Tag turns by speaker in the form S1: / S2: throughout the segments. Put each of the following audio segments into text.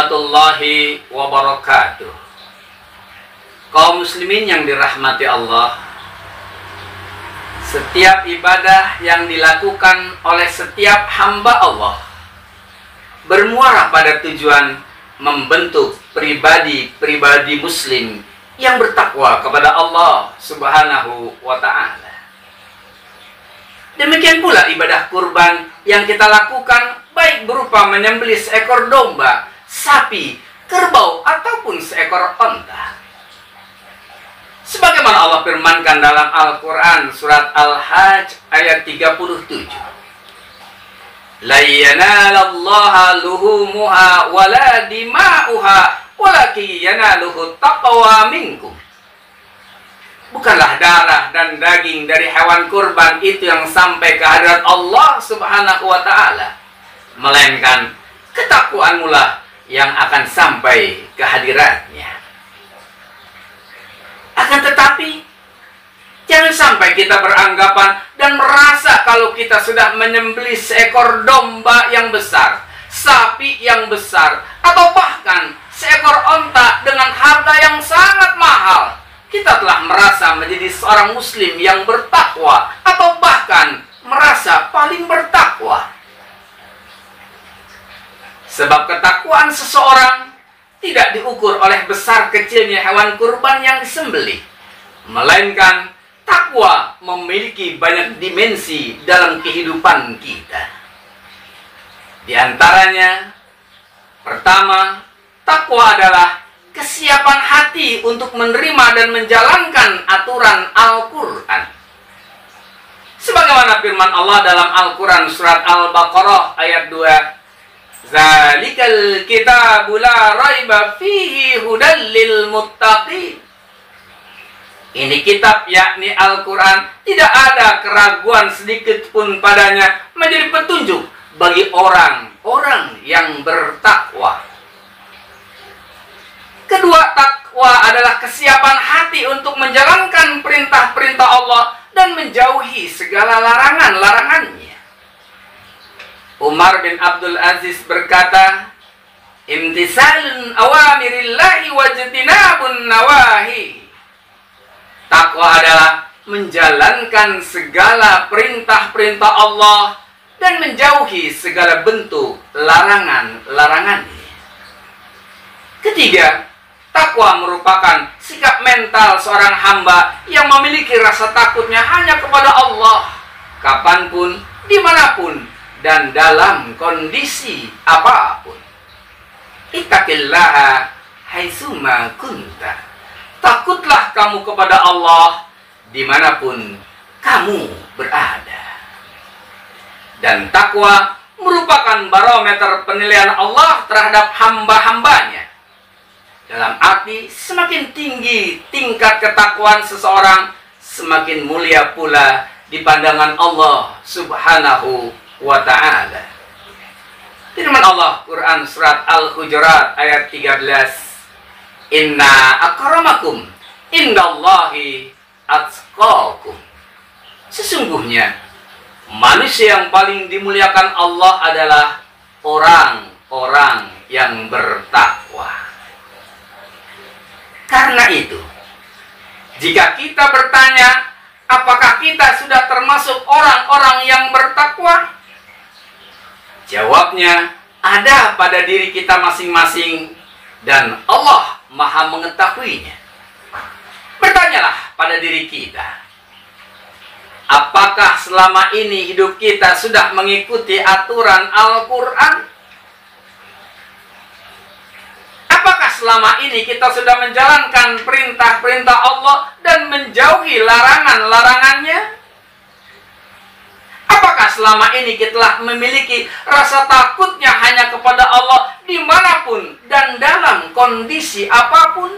S1: warahmatullahi wabarakatuh. Kaum muslimin yang dirahmati Allah, setiap ibadah yang dilakukan oleh setiap hamba Allah bermuara pada tujuan membentuk pribadi-pribadi muslim yang bertakwa kepada Allah Subhanahu wa ta'ala. Demikian pula ibadah kurban yang kita lakukan, baik berupa menyembelih seekor domba, sapi, kerbau, ataupun seekor onta. Sebagaimana Allah firmankan dalam Al-Quran surat Al-Hajj ayat 37. La yanalallaha luhumuha wala dima'uha walakin yanaluhu taqwa minkum. Bukanlah darah dan daging dari hewan kurban itu yang sampai ke hadirat Allah Subhanahu wa ta'ala, melainkan ketakwaanmu lah yang akan sampai ke hadiratnya. Akan tetapi, jangan sampai kita beranggapan dan merasa kalau kita sudah menyembelih seekor domba yang besar, sapi yang besar, atau bahkan seekor onta dengan harga yang sangat mahal, kita telah merasa menjadi seorang muslim yang bertakwa, atau bahkan merasa paling bertakwa. Sebab ketakwaan seseorang tidak diukur oleh besar kecilnya hewan kurban yang disembelih, melainkan takwa memiliki banyak dimensi dalam kehidupan kita. Di antaranya, pertama, takwa adalah kesiapan hati untuk menerima dan menjalankan aturan Al-Quran. Sebagaimana firman Allah dalam Al-Quran surat Al-Baqarah ayat 2. Zalikal kitabu la raiba fihi hudal lil muttaqin. Ini kitab, yakni Al-Quran, tidak ada keraguan sedikit pun padanya, menjadi petunjuk bagi orang-orang yang bertakwa. Kedua, takwa adalah kesiapan hati untuk menjalankan perintah-perintah Allah dan menjauhi segala larangan-larangannya. Umar bin Abdul Aziz berkata, imtisalun awamirillahi wajtinabun nawahi. Takwa adalah menjalankan segala perintah-perintah Allah dan menjauhi segala bentuk larangan-larangannya. Ketiga, takwa merupakan sikap mental seorang hamba yang memiliki rasa takutnya hanya kepada Allah, kapanpun, dimanapun, dan dalam kondisi apapun. Ittaqillaha haitsuma kunta. Takutlah kamu kepada Allah dimanapun kamu berada. Dan takwa merupakan barometer penilaian Allah terhadap hamba-hambanya. Dalam arti, semakin tinggi tingkat ketakwaan seseorang, semakin mulia pula di pandangan Allah Subhanahu wa ta'ala. Firman Allah Quran surat Al-Hujurat ayat 13. Inna akramakum indallahi atqakum. Sesungguhnya manusia yang paling dimuliakan Allah adalah orang-orang yang bertakwa. Karena itu, jika kita bertanya, apakah kita sudah termasuk orang-orang yang bertakwa? Jawabnya, ada pada diri kita masing-masing dan Allah Maha mengetahuinya. Bertanyalah pada diri kita, apakah selama ini hidup kita sudah mengikuti aturan Al-Quran? Apakah selama ini kita sudah menjalankan perintah-perintah Allah dan menjauhi larangan-larangannya? Apakah selama ini kita telah memiliki rasa takutnya hanya kepada Allah dimanapun dan dalam kondisi apapun?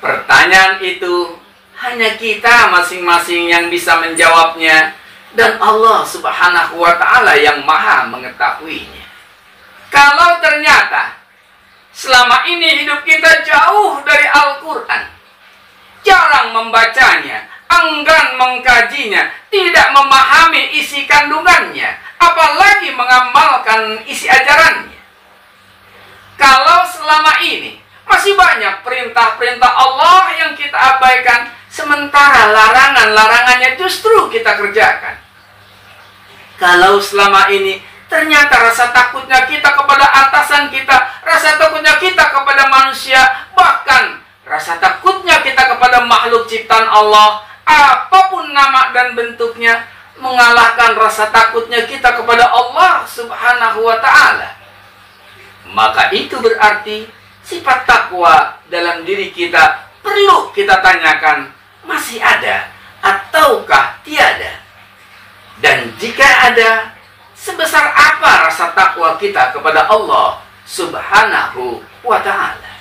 S1: Pertanyaan itu hanya kita masing-masing yang bisa menjawabnya, dan Allah Subhanahu wa ta'ala yang Maha mengetahuinya. Kalau ternyata selama ini hidup kita jauh dari Al-Quran, jarang membacanya, enggan mengkajinya, tidak memahami isi kandungannya, apalagi mengamalkan isi ajarannya, Kalau selama ini masih banyak perintah-perintah Allah yang kita abaikan, sementara larangan-larangannya justru kita kerjakan. Kalau selama ini ternyata rasa takutnya kita kepada atasan kita, rasa takutnya kita kepada manusia, bahkan rasa takutnya kita kepada makhluk ciptaan Allah, apapun nama dan bentuknya, mengalahkan rasa takutnya kita kepada Allah Subhanahu wa ta'ala. Maka itu berarti sifat takwa dalam diri kita perlu kita tanyakan, masih ada ataukah tiada? Dan jika ada, sebesar apa rasa takwa kita kepada Allah Subhanahu wa ta'ala?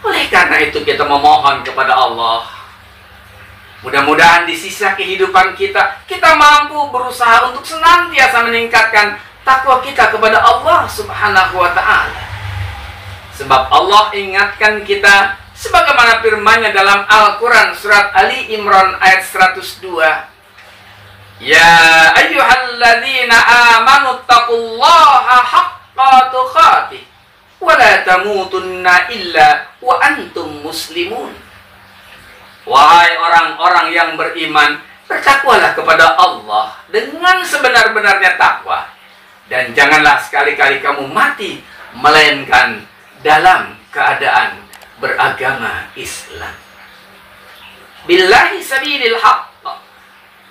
S1: Oleh karena itu kita memohon kepada Allah, mudah-mudahan di sisa kehidupan kita, kita mampu berusaha untuk senantiasa meningkatkan takwa kita kepada Allah Subhanahu wa ta'ala. Sebab Allah ingatkan kita sebagaimana firman-Nya dalam Al-Quran surat Ali Imran ayat 102. Ya ayyuhalladzina amanu taqullaha haqqa tuqatih wa la tamutunna illa wa antum muslimun. Wahai orang-orang yang beriman, bertakwalah kepada Allah dengan sebenar-benarnya takwa, dan janganlah sekali-kali kamu mati melainkan dalam keadaan beragama Islam. Billahi sabilil haqq.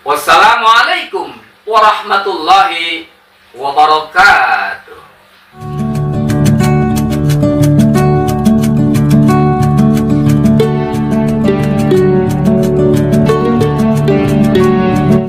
S1: Wassalamualaikum warahmatullahi wabarakatuh.